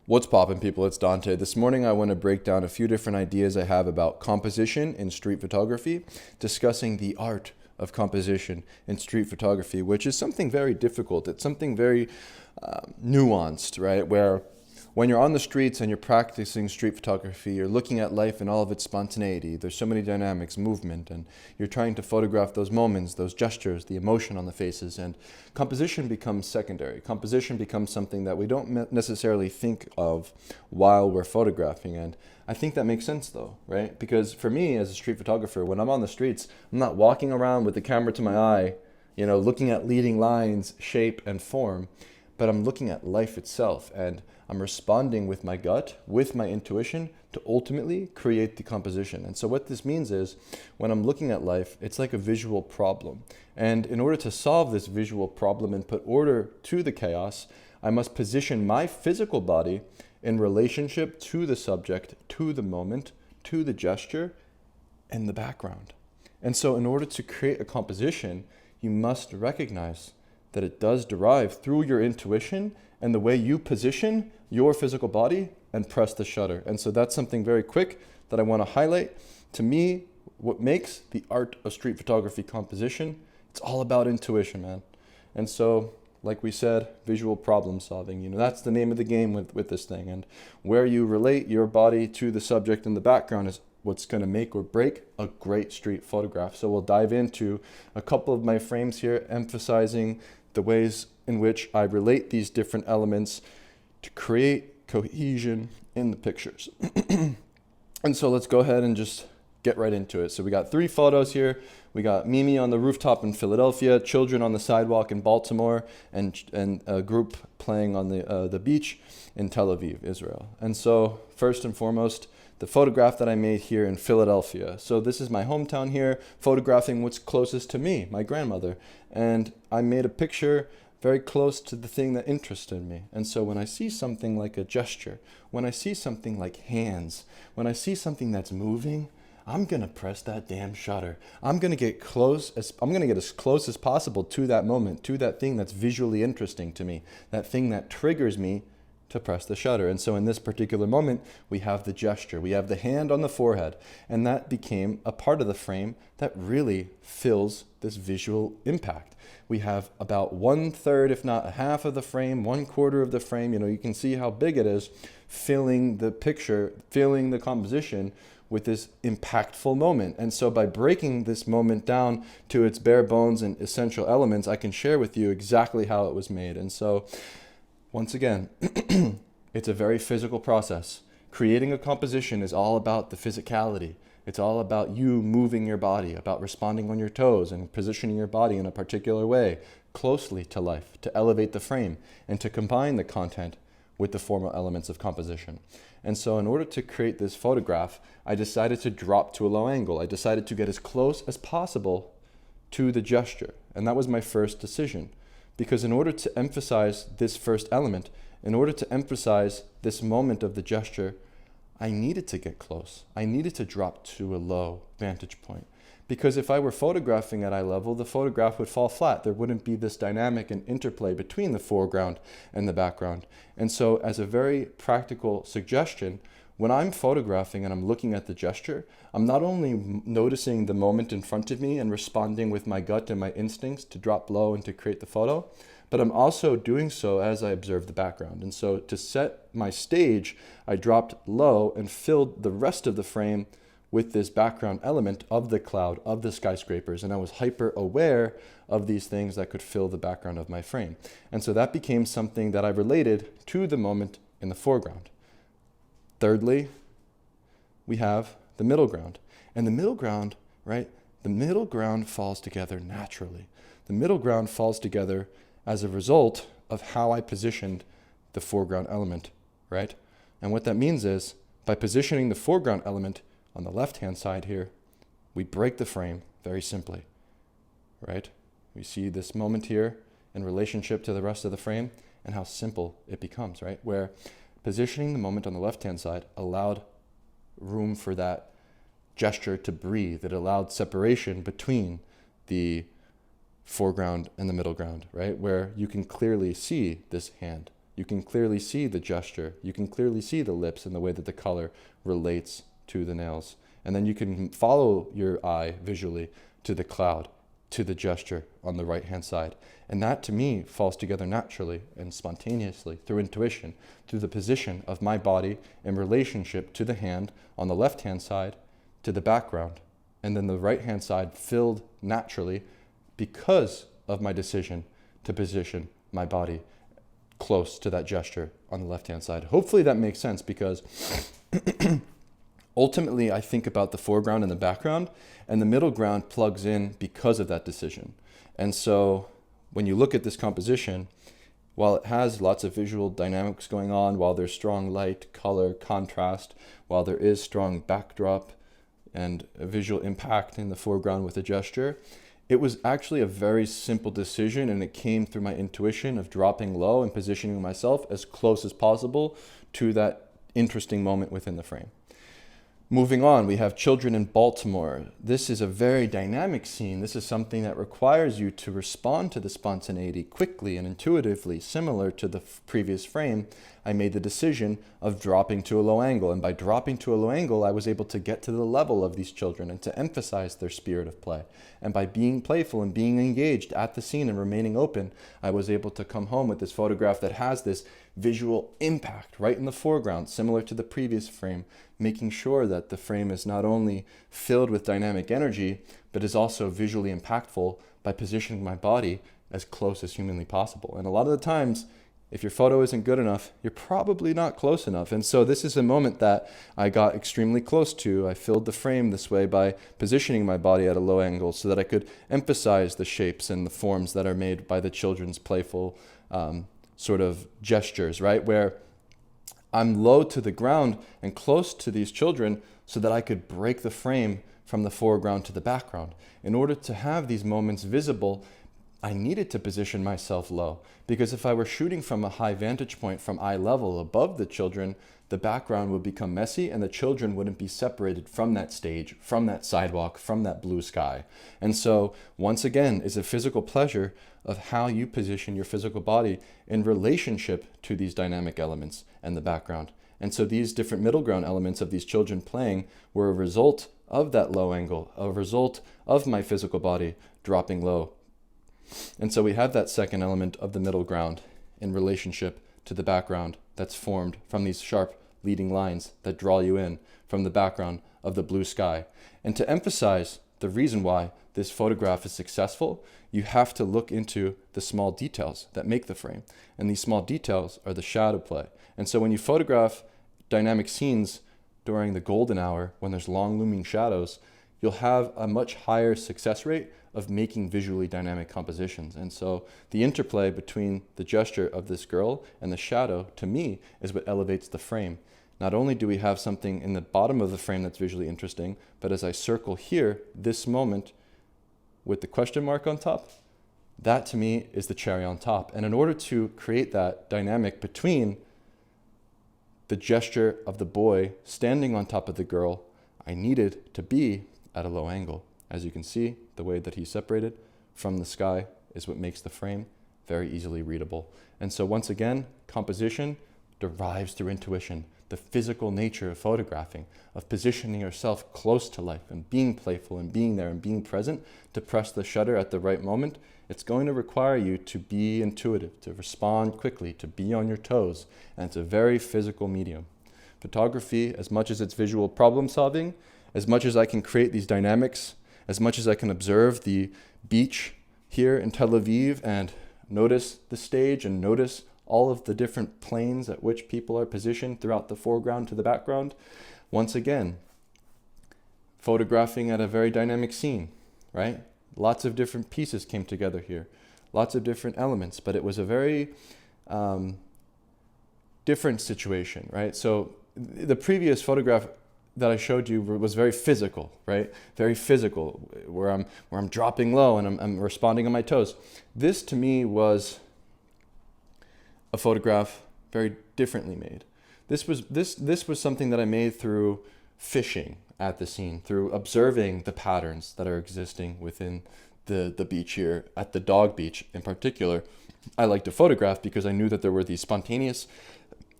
What's poppin', people? It's Dante. This morning I want to break down a few different ideas I have about composition in street photography, discussing the art of composition in street photography, which is something very difficult. It's something very nuanced, right? Where when you're on the streets and you're practicing street photography, you're looking at life in all of its spontaneity. There's so many dynamics, movement, and you're trying to photograph those moments, those gestures, the emotion on the faces, and composition becomes secondary. Composition becomes something that we don't necessarily think of while we're photographing, and I think that makes sense though, right? Because for me as a street photographer, when I'm on the streets, I'm not walking around with the camera to my eye, looking at leading lines, shape, and form, but I'm looking at life itself, and I'm responding with my gut, with my intuition, to ultimately create the composition. And so what this means is, when I'm looking at life, it's like a visual problem. And in order to solve this visual problem and put order to the chaos, I must position my physical body in relationship to the subject, to the moment, to the gesture, and the background. And so in order to create a composition, you must recognize that it does derive through your intuition and the way you position your physical body and press the shutter. And so that's something very quick that I want to highlight. To me, what makes the art of street photography composition, it's all about intuition, man. And so, like we said, visual problem solving, that's the name of the game with this thing. And where you relate your body to the subject in the background is what's going to make or break a great street photograph. So we'll dive into a couple of my frames here, emphasizing the ways in which I relate these different elements to create cohesion in the pictures. And so let's go ahead and just get right into it. So we got 3 photos here. We got Mimi on the rooftop in Philadelphia, children on the sidewalk in Baltimore, and a group playing on the beach in Tel Aviv, Israel. And so first and foremost, the photograph that I made here in Philadelphia. So this is my hometown here, photographing what's closest to me, my grandmother. And I made a picture very close to the thing that interested me. And so when I see something like a gesture, when I see something like hands, when I see something that's moving, I'm gonna press that damn shutter. I'm gonna get as close as possible to that moment, to that thing that's visually interesting to me, that thing that triggers me to press the shutter. And so in this particular moment, we have the gesture, we have the hand on the forehead, and that became a part of the frame that really fills this visual impact. We have about 1/3, if not a half of the frame, 1/4 of the frame, you can see how big it is, filling the picture, filling the composition with this impactful moment. And so by breaking this moment down to its bare bones and essential elements, I can share with you exactly how it was made. And so once again, it's a very physical process. Creating a composition is all about the physicality. It's all about you moving your body, about responding on your toes and positioning your body in a particular way, closely to life, to elevate the frame, and to combine the content with the formal elements of composition. And so in order to create this photograph, I decided to drop to a low angle. I decided to get as close as possible to the gesture. And that was my first decision. Because in order to emphasize this first element, in order to emphasize this moment of the gesture, I needed to get close. I needed to drop to a low vantage point. Because if I were photographing at eye level, the photograph would fall flat. There wouldn't be this dynamic and interplay between the foreground and the background. And so as a very practical suggestion, when I'm photographing and I'm looking at the gesture, I'm not only noticing the moment in front of me and responding with my gut and my instincts to drop low and to create the photo, but I'm also doing so as I observe the background. And so to set my stage, I dropped low and filled the rest of the frame with this background element of the cloud, of the skyscrapers, and I was hyper aware of these things that could fill the background of my frame. And so that became something that I related to the moment in the foreground. Thirdly, we have the middle ground. And the middle ground, right? The middle ground falls together naturally. The middle ground falls together as a result of how I positioned the foreground element, right? And what that means is, by positioning the foreground element on the left-hand side here, we break the frame very simply, right? We see this moment here in relationship to the rest of the frame and how simple it becomes, right? Where positioning the moment on the left-hand side allowed room for that gesture to breathe. It allowed separation between the foreground and the middle ground, right? Where you can clearly see this hand You can clearly see the gesture. You can clearly see the lips and the way that the color relates to the nails. And then you can follow your eye visually to the cloud, to the gesture on the right-hand side. And that, to me, falls together naturally and spontaneously through intuition, through the position of my body in relationship to the hand on the left-hand side, to the background. And then the right-hand side filled naturally because of my decision to position my body close to that gesture on the left-hand side. Hopefully that makes sense, because ultimately I think about the foreground and the background, and the middle ground plugs in because of that decision. And so when you look at this composition, while it has lots of visual dynamics going on, while there's strong light, color, contrast, while there is strong backdrop and a visual impact in the foreground with a gesture, it was actually a very simple decision, and it came through my intuition of dropping low and positioning myself as close as possible to that interesting moment within the frame. Moving on, we have children in Baltimore. This is a very dynamic scene. This is something that requires you to respond to the spontaneity quickly and intuitively. Similar to the previous frame, I made the decision of dropping to a low angle. And by dropping to a low angle, I was able to get to the level of these children and to emphasize their spirit of play. And by being playful and being engaged at the scene and remaining open, I was able to come home with this photograph that has this visual impact right in the foreground, similar to the previous frame, making sure that the frame is not only filled with dynamic energy, but is also visually impactful by positioning my body as close as humanly possible. And a lot of the times, if your photo isn't good enough, you're probably not close enough. And so this is a moment that I got extremely close to. I filled the frame this way by positioning my body at a low angle so that I could emphasize the shapes and the forms that are made by the children's playful sort of gestures, right? Where I'm low to the ground and close to these children so that I could break the frame from the foreground to the background. In order to have these moments visible, I needed to position myself low, because if I were shooting from a high vantage point from eye level above the children, the background would become messy and the children wouldn't be separated from that stage, from that sidewalk, from that blue sky. And so, once again, is a physical pleasure of how you position your physical body in relationship to these dynamic elements and the background. And so these different middle ground elements of these children playing were a result of that low angle, a result of my physical body dropping low. And so we have that second element of the middle ground in relationship to the background that's formed from these sharp leading lines that draw you in from the background of the blue sky. And to emphasize the reason why this photograph is successful, you have to look into the small details that make the frame. And these small details are the shadow play. And so when you photograph dynamic scenes during the golden hour, when there's long looming shadows, you'll have a much higher success rate of making visually dynamic compositions. And so the interplay between the gesture of this girl and the shadow, to me, is what elevates the frame. Not only do we have something in the bottom of the frame that's visually interesting, but as I circle here, this moment with the question mark on top, that to me is the cherry on top. And in order to create that dynamic between the gesture of the boy standing on top of the girl, I needed to be at a low angle. As you can see, the way that he's separated from the sky is what makes the frame very easily readable. And so once again, composition derives through intuition, the physical nature of photographing, of positioning yourself close to life and being playful and being there and being present to press the shutter at the right moment. It's going to require you to be intuitive, to respond quickly, to be on your toes, and it's a very physical medium. Photography, as much as it's visual problem solving, as much as I can create these dynamics, as much as I can observe the beach here in Tel Aviv and notice the stage and notice all of the different planes at which people are positioned throughout the foreground to the background, once again, photographing at a very dynamic scene, right? Lots of different pieces came together here, lots of different elements, but it was a very different situation, right? So the previous photograph that I showed you was very physical, right? Very physical, where I'm dropping low and I'm responding on my toes. This to me was a photograph very differently made. This was something that I made through fishing at the scene, through observing the patterns that are existing within the beach here, at the dog beach in particular, I like to photograph because I knew that there were these spontaneous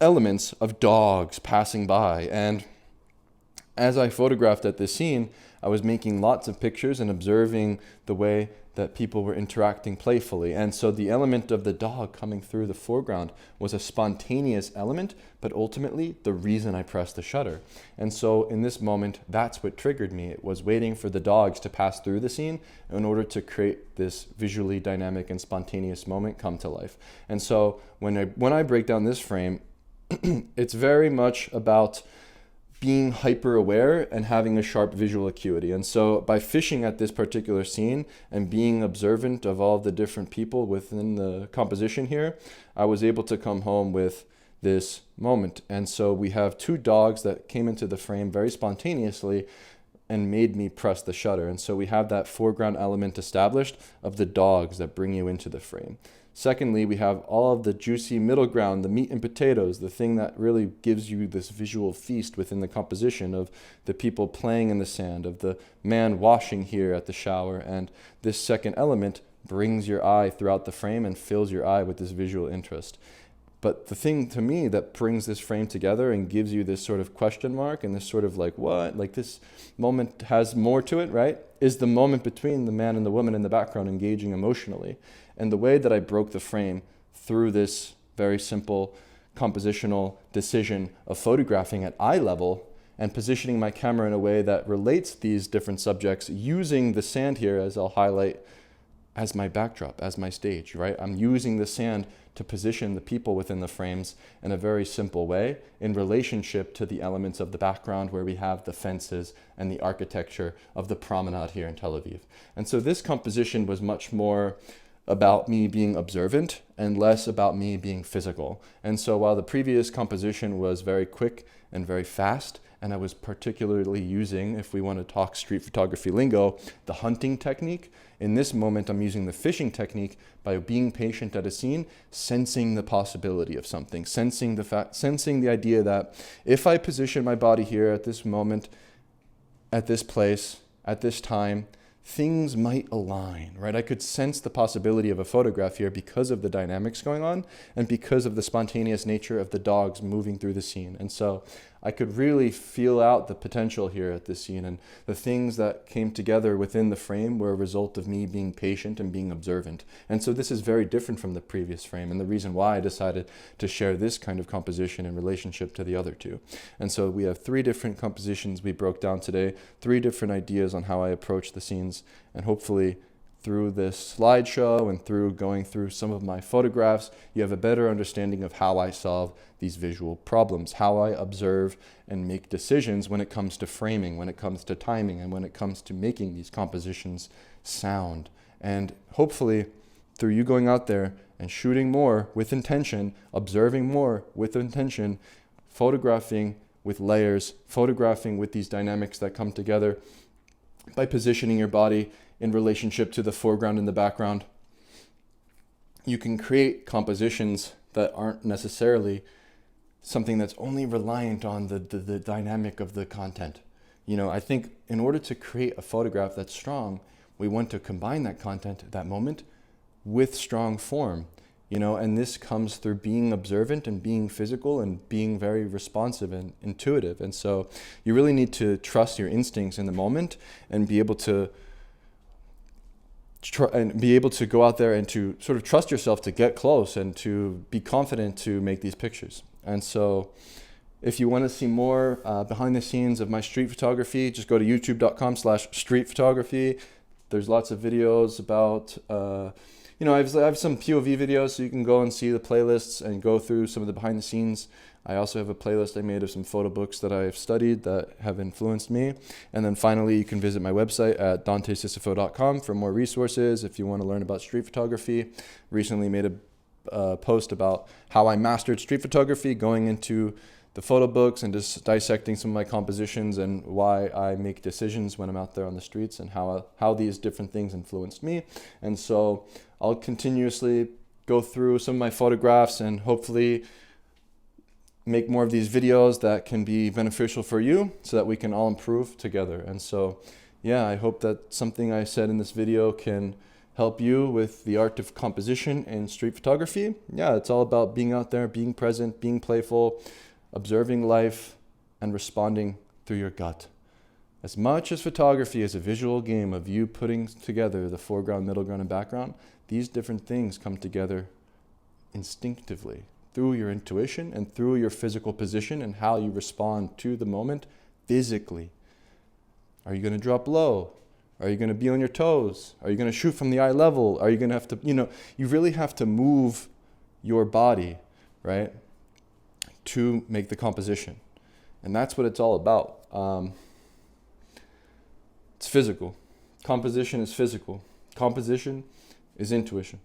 elements of dogs passing by. And as I photographed at this scene, I was making lots of pictures and observing the way that people were interacting playfully. And so the element of the dog coming through the foreground was a spontaneous element, but ultimately the reason I pressed the shutter. And so in this moment, that's what triggered me. It was waiting for the dogs to pass through the scene in order to create this visually dynamic and spontaneous moment come to life. And so when I break down this frame, it's very much about being hyper aware and having a sharp visual acuity. And so by fishing at this particular scene and being observant of all the different people within the composition here, I was able to come home with this moment. And so we have two dogs that came into the frame very spontaneously and made me press the shutter. And so we have that foreground element established of the dogs that bring you into the frame. Secondly, we have all of the juicy middle ground, the meat and potatoes, the thing that really gives you this visual feast within the composition of the people playing in the sand, of the man washing here at the shower. And this second element brings your eye throughout the frame and fills your eye with this visual interest. But the thing to me that brings this frame together and gives you this sort of question mark and this sort of like, what? Like this moment has more to it, right? Is the moment between the man and the woman in the background engaging emotionally. And the way that I broke the frame through this very simple compositional decision of photographing at eye level and positioning my camera in a way that relates these different subjects using the sand here, as I'll highlight, as my backdrop, as my stage, right? I'm using the sand to position the people within the frames in a very simple way in relationship to the elements of the background where we have the fences and the architecture of the promenade here in Tel Aviv. And so this composition was much more about me being observant and less about me being physical. And so while the previous composition was very quick and very fast, and I was particularly using, if we want to talk street photography lingo, the hunting technique, in this moment I'm using the fishing technique by being patient at a scene, sensing the possibility of something, sensing the idea that if I position my body here at this moment, at this place, at this time, things might align, right? I could sense the possibility of a photograph here because of the dynamics going on and because of the spontaneous nature of the dogs moving through the scene. And so I could really feel out the potential here at this scene, and the things that came together within the frame were a result of me being patient and being observant. And so this is very different from the previous frame, and the reason why I decided to share this kind of composition in relationship to the other two. And so we have 3 different compositions we broke down today, 3 different ideas on how I approach the scenes, and hopefully through this slideshow and through going through some of my photographs, you have a better understanding of how I solve these visual problems, how I observe and make decisions when it comes to framing, when it comes to timing, and when it comes to making these compositions sound. And hopefully, through you going out there and shooting more with intention, observing more with intention, photographing with layers, photographing with these dynamics that come together by positioning your body in relationship to the foreground and the background, you can create compositions that aren't necessarily something that's only reliant on the dynamic of the content. You know, I think in order to create a photograph that's strong, we want to combine that content, that moment, with strong form. You know, and this comes through being observant and being physical and being very responsive and intuitive. And so you really need to trust your instincts in the moment and be able to go out there and to sort of trust yourself to get close and to be confident to make these pictures. And so if you want to see more behind the scenes of my street photography, just go to youtube.com/streetphotography. There's lots of videos about, I have some POV videos, so you can go and see the playlists and go through some of the behind the scenes. I also have a playlist I made of some photo books that I've studied that have influenced me. And then finally, you can visit my website at dantesisifo.com for more resources if you want to learn about street photography. Recently made a post about how I mastered street photography, going into the photo books and just dissecting some of my compositions and why I make decisions when I'm out there on the streets and how these different things influenced me. And so I'll continuously go through some of my photographs and hopefully make more of these videos that can be beneficial for you so that we can all improve together. And so, yeah, I hope that something I said in this video can help you with the art of composition in street photography. Yeah, it's all about being out there, being present, being playful, observing life, and responding through your gut. As much as photography is a visual game of you putting together the foreground, middle ground, and background, these different things come together instinctively through your intuition and through your physical position and how you respond to the moment physically. Are you going to drop low? Are you going to be on your toes? Are you going to shoot from the eye level? Are you going to have to, you really have to move your body, right, to make the composition. And that's what it's all about. It's physical. Composition is physical. Composition is intuition.